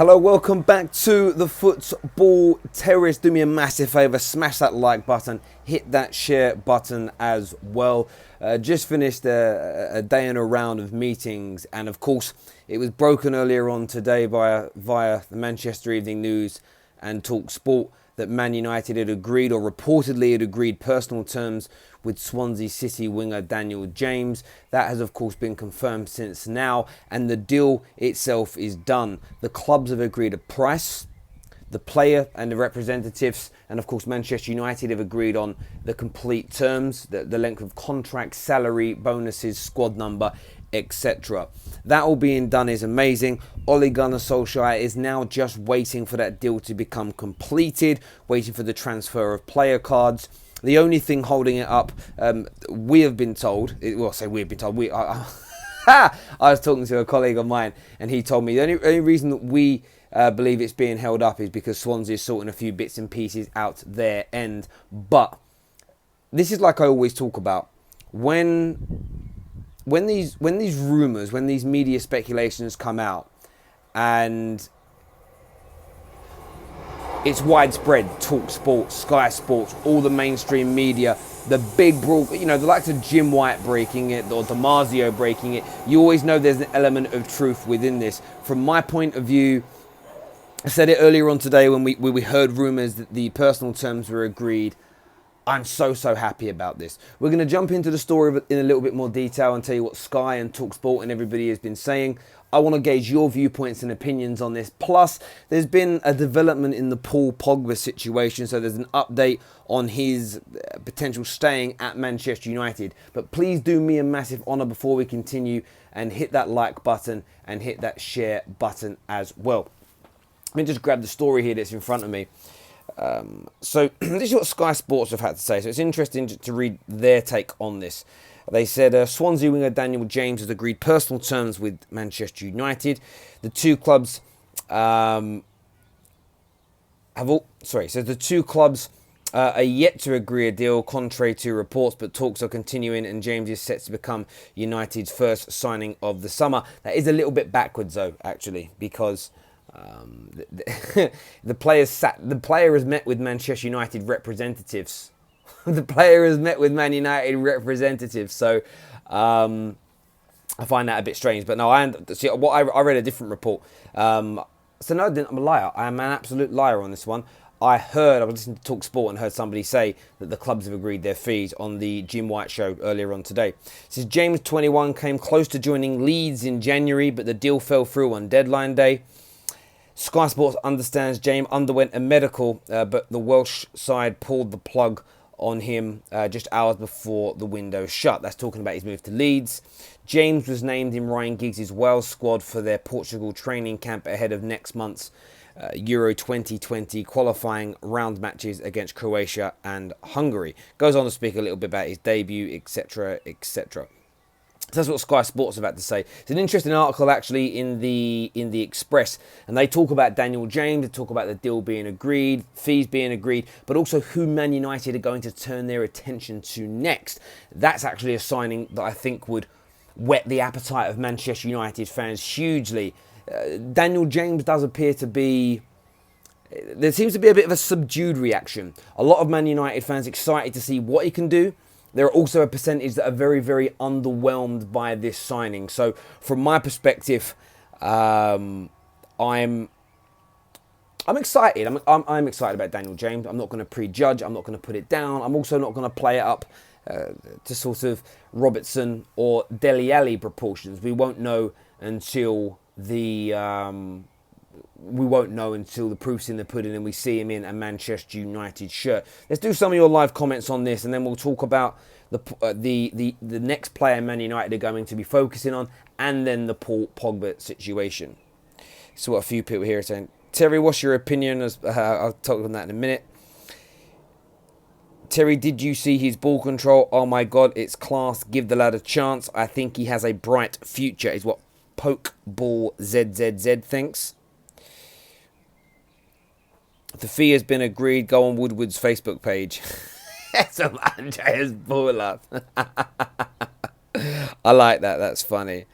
Hello, welcome back to the Football Terrace. Do me a massive favour, smash that like button, hit that share button as well. Just finished a day and a round of meetings, and of course it was broken earlier on today via the Manchester Evening News and Talk Sport that Man United had agreed, or reportedly had agreed, personal terms with Swansea City winger Daniel James. That has of course been confirmed since now, and the deal itself is done. The clubs have agreed a price, the player and the representatives, and of course Manchester United have agreed on the complete terms, the length of contract, salary, bonuses, squad number, etc. That all being done is amazing. Ole Gunnar Solskjaer is now just waiting for that deal to become completed, waiting for the transfer of player cards. The only thing holding it up, we have been told, well, I say we've been told, I was talking to a colleague of mine and he told me the only reason that we believe it's being held up is because Swansea is sorting a few bits and pieces out their end. But this is like I always talk about. When these rumours, when these media speculations come out and it's widespread, Talk Sport, Sky Sports, all the mainstream media, the big broad, the likes of Jim White breaking it or Damasio breaking it, you always know there's an element of truth within this. From my point of view, I said it earlier on today when we heard rumours that the personal terms were agreed. I'm so happy about this. We're going to jump into the story in a little bit more detail and tell you what Sky and Talk Sport and everybody has been saying. I want to gauge your viewpoints and opinions on this. Plus, there's been a development in the Paul Pogba situation, so there's an update on his potential staying at Manchester United. But please do me a massive honour before we continue and hit that like button and hit that share button as well. Let me just grab the story here that's in front of me. So this is what Sky Sports have had to say. So it's interesting to read their take on this. They said Swansea winger Daniel James has agreed personal terms with Manchester United. The two clubs are yet to agree a deal, contrary to reports, but talks are continuing and James is set to become United's first signing of the summer. That is a little bit backwards though, actually, because the player has met with Manchester United representatives. The player has met with Man United representatives. So I find that a bit strange. But no, I read a different report. So no, I'm a liar. I am an absolute liar on this one. I was listening to Talk Sport and heard somebody say that the clubs have agreed their fees on the Jim White show earlier on today. It says James, 21, came close to joining Leeds in January, but the deal fell through on deadline day. Sky Sports understands James underwent a medical, but the Welsh side pulled the plug on him just hours before the window shut. That's talking about his move to Leeds. James was named in Ryan Giggs' Wales squad for their Portugal training camp ahead of next month's Euro 2020 qualifying round matches against Croatia and Hungary. Goes on to speak a little bit about his debut, etc., etc. So that's what Sky Sports have had to say. It's an interesting article actually in the Express, and they talk about Daniel James, they talk about the deal being agreed, fees being agreed, but also who Man United are going to turn their attention to next. That's actually a signing that I think would whet the appetite of Manchester United fans hugely. Daniel James does appear to be... There seems to be a bit of a subdued reaction. A lot of Man United fans excited to see what he can do. There are also a percentage that are very, very underwhelmed by this signing. So, from my perspective, I'm excited. I'm excited about Daniel James. I'm not going to prejudge. I'm not going to put it down. I'm also not going to play it up to sort of Robertson or Dele Alli proportions. We won't know until the proof's in the pudding and we see him in a Manchester United shirt. Let's do some of your live comments on this, and then we'll talk about the next player Man United are going to be focusing on, and then the Paul Pogba situation. So what a few people here are saying. Terry, what's your opinion? I'll talk on that in a minute. Terry, did you see his ball control? Oh my God, it's class. Give the lad a chance. I think he has a bright future, is what Pokeball ZZZ thinks. The fee has been agreed. Go on Woodward's Facebook page. Some Andreas Baller. I like that. That's funny.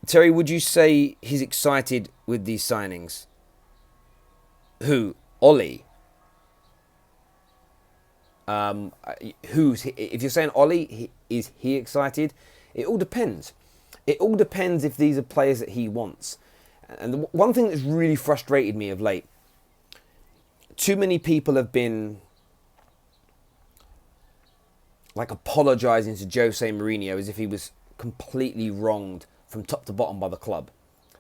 Terry, would you say he's excited with these signings? Who? Ollie? If you're saying Ollie, is he excited? It all depends. It all depends if these are players that he wants. And the one thing that's really frustrated me of late, too many people have been like apologising to Jose Mourinho as if he was completely wronged from top to bottom by the club.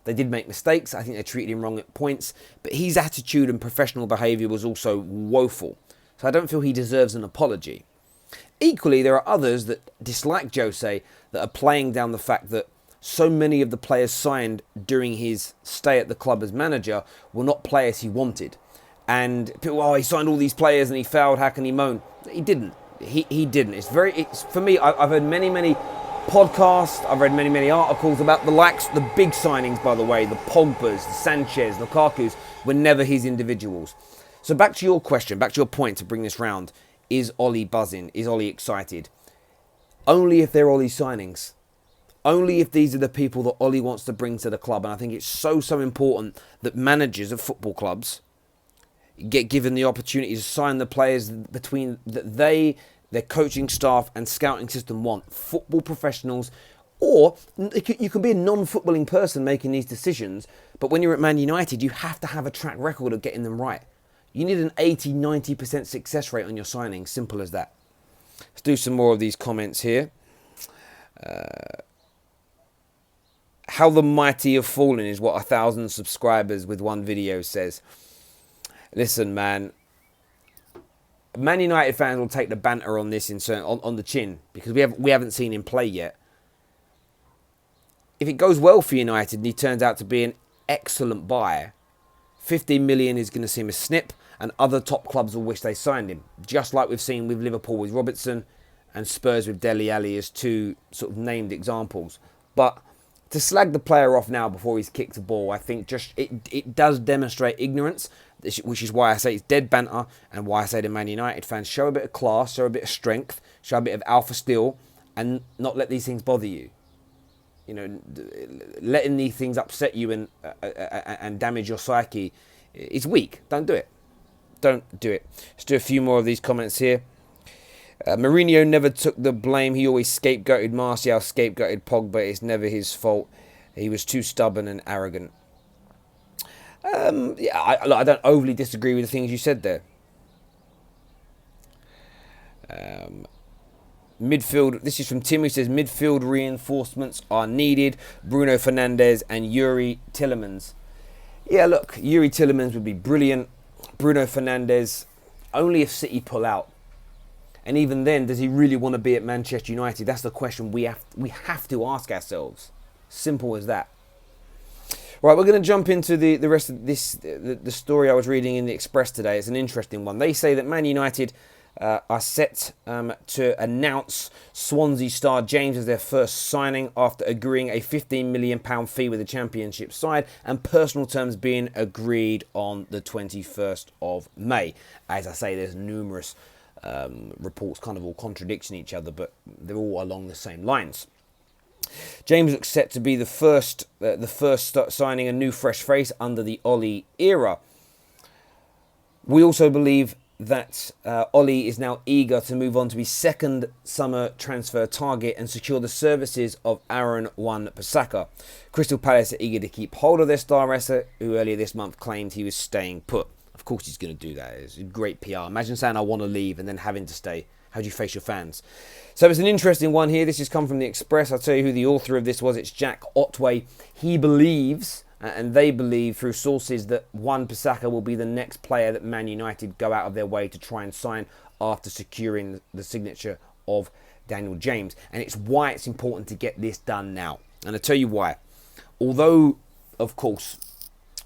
They did make mistakes. I think they treated him wrong at points. But his attitude and professional behaviour was also woeful. So I don't feel he deserves an apology. Equally, there are others that dislike Jose that are playing down the fact that so many of the players signed during his stay at the club as manager were not players he wanted. And people, he signed all these players and he failed. How can he moan? He didn't. He didn't. It's for me, I've heard many podcasts, I've read many articles about the big signings, by the way, the Pogbas, the Sanchez, Lukaku's, were never his individuals. So back to your question, back to your point to bring this round. Is Ollie buzzing? Is Ollie excited? Only if they're Ollie signings. Only if these are the people that Ollie wants to bring to the club. And I think it's so important that managers of football clubs get given the opportunity to sign the players between that their coaching staff and scouting system want. Football professionals, or you can be a non-footballing person making these decisions, but when you're at Man United, you have to have a track record of getting them right. You need an 80-90% success rate on your signings. Simple as that. Let's do some more of these comments here. How the mighty have fallen is what 1,000 subscribers with one video says. Listen, man. Man United fans will take the banter on this on the chin because we haven't seen him play yet. If it goes well for United and he turns out to be an excellent buy, 15 million is going to seem a snip, and other top clubs will wish they signed him. Just like we've seen with Liverpool with Robertson and Spurs with Dele Alli as two sort of named examples. But to slag the player off now before he's kicked a ball, I think just it does demonstrate ignorance, which is why I say it's dead banter, and why I say to Man United fans, show a bit of class, show a bit of strength, show a bit of alpha steel, and not let these things bother you. You know, letting these things upset you and damage your psyche is weak. Don't do it. Don't do it. Let's do a few more of these comments here. Mourinho never took the blame. He always scapegoated Martial, scapegoated Pogba. It's never his fault. He was too stubborn and arrogant. I don't overly disagree with the things you said there. Midfield, this is from Tim, who says midfield reinforcements are needed. Bruno Fernandes and Yuri Tielemans. Yeah, look, Yuri Tielemans would be brilliant. Bruno Fernandes, only if City pull out. And even then, does he really want to be at Manchester United? That's the question we have to ask ourselves. Simple as that. Right, we're going to jump into the rest of this, the story I was reading in the Express today. It's an interesting one. They say that Man United are set to announce Swansea star James as their first signing after agreeing a £15 million fee with the Championship side and personal terms being agreed on the 21st of May. As I say, there's numerous reports kind of all contradicting each other, but they're all along the same lines. James looks set to be the first signing a new fresh face under the Ollie era. We also believe that Ollie is now eager to move on to his second summer transfer target and secure the services of Aaron Wan-Bissaka. Crystal Palace are eager to keep hold of their star wrestler, who earlier this month claimed he was staying put. Of course he's going to do that. It's great PR. Imagine saying I want to leave and then having to stay. How do you face your fans? So it's an interesting one here. This has come from the Express. I'll tell you who the author of this was. It's Jack Otway. He believes, and they believe through sources, that Wan-Bissaka will be the next player that Man United go out of their way to try and sign after securing the signature of Daniel James. And it's why it's important to get this done now. And I'll tell you why. Although, of course,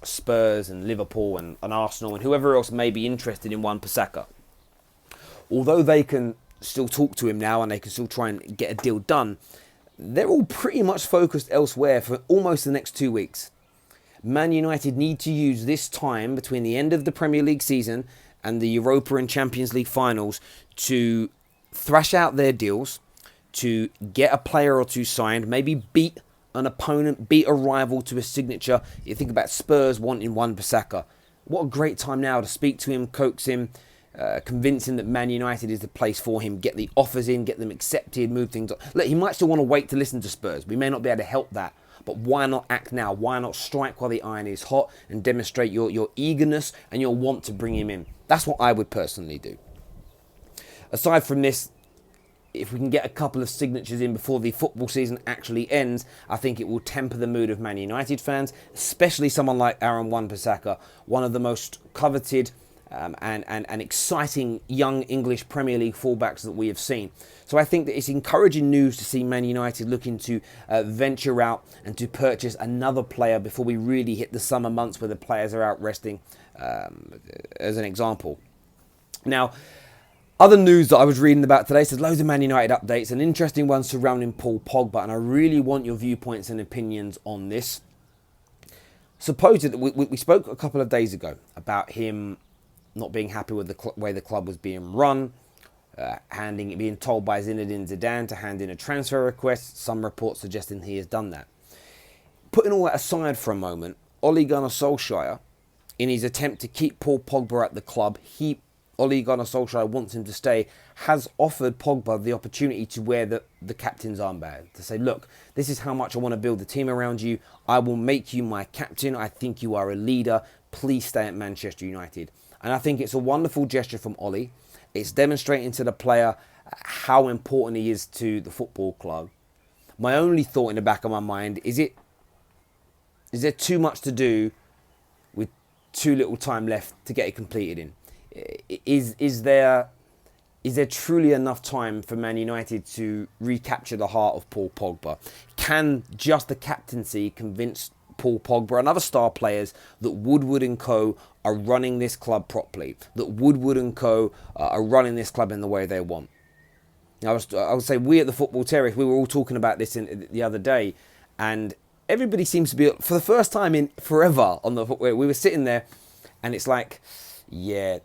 Spurs and Liverpool and Arsenal and whoever else may be interested in Wan-Bissaka, although they can still talk to him now and they can still try and get a deal done, they're all pretty much focused elsewhere for almost the next 2 weeks. Man United need to use this time between the end of the Premier League season and the Europa and Champions League finals to thrash out their deals, to get a player or two signed, maybe beat an opponent, beat a rival to a signature. You think about Spurs wanting Wan-Bissaka. What a great time now to speak to him, coax him, convince him that Man United is the place for him, get the offers in, get them accepted, move things on. Look, he might still want to wait to listen to Spurs. We may not be able to help that. But why not act now? Why not strike while the iron is hot and demonstrate your eagerness and your want to bring him in? That's what I would personally do. Aside from this, if we can get a couple of signatures in before the football season actually ends, I think it will temper the mood of Man United fans, especially someone like Aaron Wan-Bissaka, one of the most coveted and exciting young English Premier League fullbacks that we have seen. So I think that it's encouraging news to see Man United looking to venture out and to purchase another player before we really hit the summer months where the players are out resting, as an example. Now, other news that I was reading about today says loads of Man United updates, an interesting one surrounding Paul Pogba, and I really want your viewpoints and opinions on this. Supposedly, we spoke a couple of days ago about him not being happy with the way the club was being run, being told by Zinedine Zidane to hand in a transfer request. Some reports suggesting he has done that. Putting all that aside for a moment, Ole Gunnar Solskjaer, in his attempt to keep Paul Pogba at the club, Ole Gunnar Solskjaer wants him to stay, has offered Pogba the opportunity to wear the captain's armband, to say, look, this is how much I want to build the team around you. I will make you my captain. I think you are a leader. Please stay at Manchester United. And I think it's a wonderful gesture from Ole. It's demonstrating to the player how important he is to the football club. My only thought in the back of my mind, is there too much to do with too little time left to get it completed in? Is there truly enough time for Man United to recapture the heart of Paul Pogba? Can just the captaincy convince Paul Pogba and other star players that Woodward & Co are running this club properly, that Woodward & Co are running this club in the way they want? I would say we at the Football Terrace, we were all talking about this the other day, and everybody seems to be, for the first time in forever, we were sitting there, and it's like, yeah,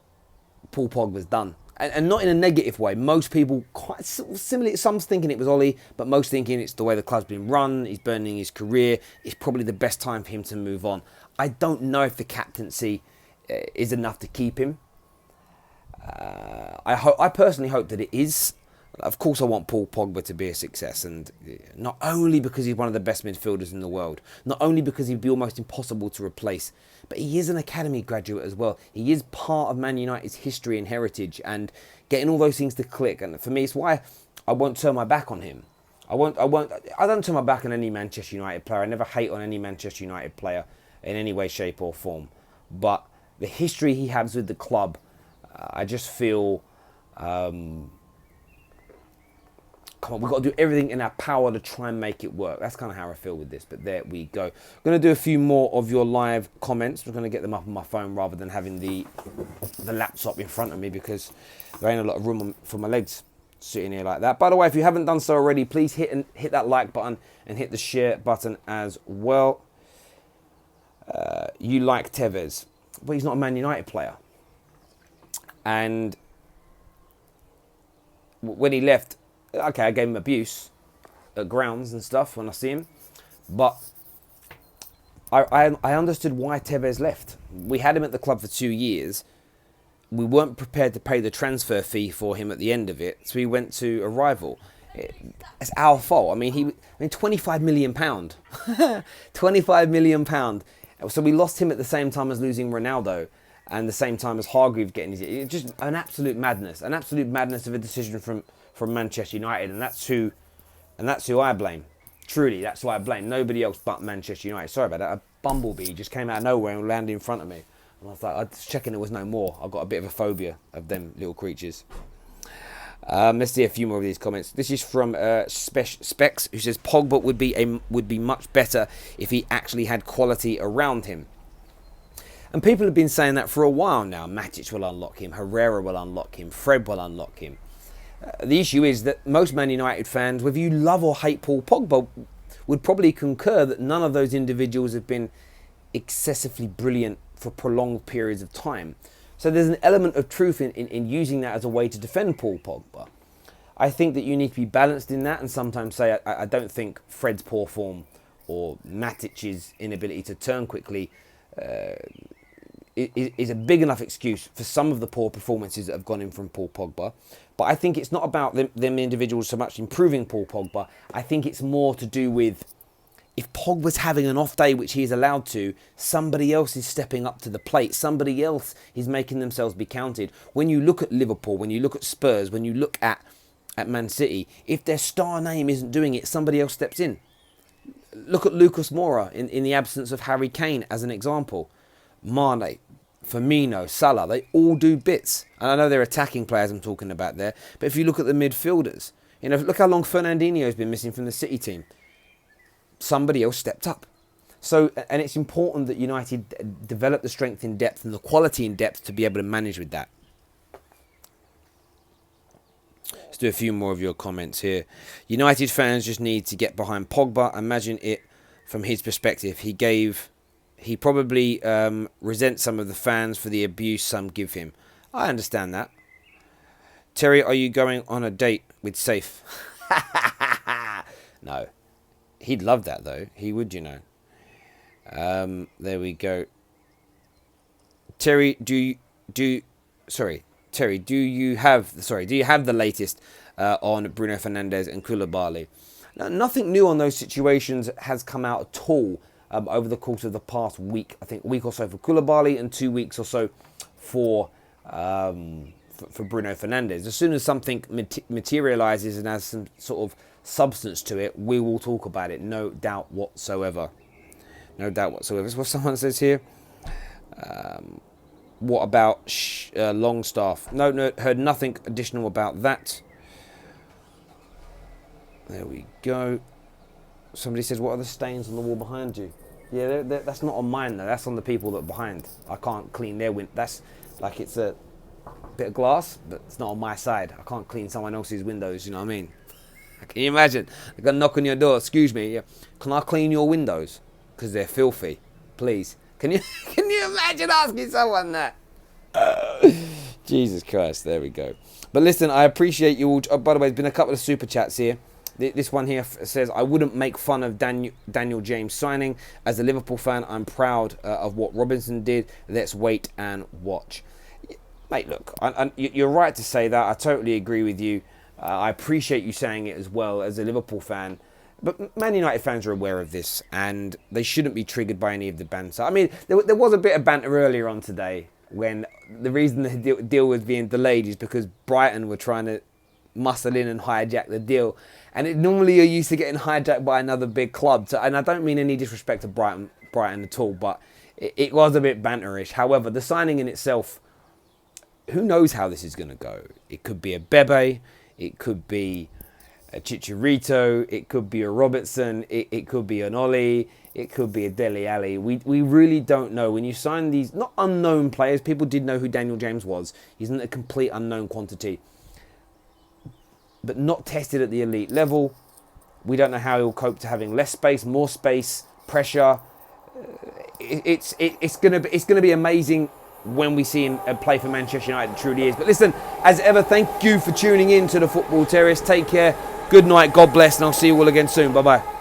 Paul Pogba's done. And not in a negative way. Most people quite similarly, some thinking it was Ollie, but most thinking it's the way the club's been run, he's burning his career, it's probably the best time for him to move on. I don't know if the captaincy is enough to keep him. I personally hope that it is. Of course I want Paul Pogba to be a success, and not only because he's one of the best midfielders in the world, not only because he'd be almost impossible to replace, but he is an academy graduate as well. He is part of Man United's history and heritage, and getting all those things to click. And for me, it's why I won't turn my back on him. I don't turn my back on any Manchester United player. I never hate on any Manchester United player in any way, shape or form. But the history he has with the club, I just feel, come on, we've got to do everything in our power to try and make it work. That's kind of how I feel with this, but there we go. I'm going to do a few more of your live comments. We're going to get them up on my phone rather than having the laptop in front of me, because there ain't a lot of room for my legs sitting here like that. By the way, if you haven't done so already, please hit that like button and hit the share button as well. You like Tevez. Well, he's not a Man United player. And when he left, okay, I gave him abuse at grounds and stuff when I see him. But I understood why Tevez left. We had him at the club for 2 years. We weren't prepared to pay the transfer fee for him at the end of it, so he went to a rival. It's our fault. I mean, £25 million. £25 million. So we lost him at the same time as losing Ronaldo, and the same time as Hargreaves getting his... It's just an absolute madness of a decision from Manchester United, and that's who I blame. Truly, that's who I blame. Nobody else but Manchester United. Sorry about that. A bumblebee just came out of nowhere and landed in front of me. And I was like, I was checking there was no more. I've got a bit of a phobia of them little creatures. Let's see a few more of these comments. This is from Specs, who says Pogba would be much better if he actually had quality around him. And people have been saying that for a while now. Matic will unlock him. Herrera will unlock him. Fred will unlock him. The issue is that most Man United fans, whether you love or hate Paul Pogba, would probably concur that none of those individuals have been excessively brilliant for prolonged periods of time. So there's an element of truth in using that as a way to defend Paul Pogba. I think that you need to be balanced in that, and sometimes say, I don't think Fred's poor form or Matic's inability to turn quickly is a big enough excuse for some of the poor performances that have gone in from Paul Pogba. But I think it's not about them individuals so much improving Paul Pogba. I think it's more to do with, if Pogba's having an off day, which he is allowed to, somebody else is stepping up to the plate. Somebody else is making themselves be counted. When you look at Liverpool, when you look at Spurs, when you look at Man City, if their star name isn't doing it, somebody else steps in. Look at Lucas Moura in the absence of Harry Kane as an example. Mane, Firmino, Salah, they all do bits. And I know they're attacking players I'm talking about there, but if you look at the midfielders, look how long Fernandinho's been missing from the City team. Somebody else stepped up. So, and it's important that United develop the strength in depth and the quality in depth to be able to manage with that. Let's do a few more of your comments here. United fans just need to get behind Pogba. Imagine it from his perspective. He probably resents some of the fans for the abuse some give him. I understand that. Terry, are you going on a date with Safe? No. He'd love that though. He would, there we go. Terry, do you have the latest on Bruno Fernandes and Koulibaly? Now, nothing new on those situations has come out at all over the course of the past week. I think a week or so for Koulibaly and 2 weeks or so for Bruno Fernandes. As soon as something materialises and has some sort of substance to it, we will talk about it, no doubt whatsoever. No doubt whatsoever. That's what someone says here. What about Longstaff? No, heard nothing additional about that. There we go. Somebody says, what are the stains on the wall behind you? Yeah, that's not on mine though. That's on the people that are behind. I can't clean their window. That's like it's a bit of glass, but it's not on my side. I can't clean someone else's windows, you know what I mean? Can you imagine? I got a knock on your door. Excuse me. Yeah. Can I clean your windows? Because they're filthy. Please. Can you imagine asking someone that? Jesus Christ. There we go. But listen, I appreciate you all. Oh, by the way, there's been a couple of super chats here. This one here says, I wouldn't make fun of Daniel James signing. As a Liverpool fan, I'm proud of what Robinson did. Let's wait and watch. Mate, look, you're right to say that. I totally agree with you. I appreciate you saying it as well as a Liverpool fan. But Man United fans are aware of this and they shouldn't be triggered by any of the banter. I mean, there was a bit of banter earlier on today when the reason the deal was being delayed is because Brighton were trying to muscle in and hijack the deal. And normally you're used to getting hijacked by another big club. And I don't mean any disrespect to Brighton at all, but it was a bit banterish. However, the signing in itself, who knows how this is going to go? It could be a Bebe. It could be a Chicharito, it could be a Robertson, it could be an Oli, it could be a Dele Alli. We really don't know. When you sign these, not unknown players, people did know who Daniel James was. He's not a complete unknown quantity. But not tested at the elite level. We don't know how he'll cope to having less space, more space, pressure. It's gonna be amazing when we see him play for Manchester United. It truly is. But listen, as ever, thank you for tuning in to the Football Terrace. Take care. Good night. God bless. And I'll see you all again soon. Bye-bye.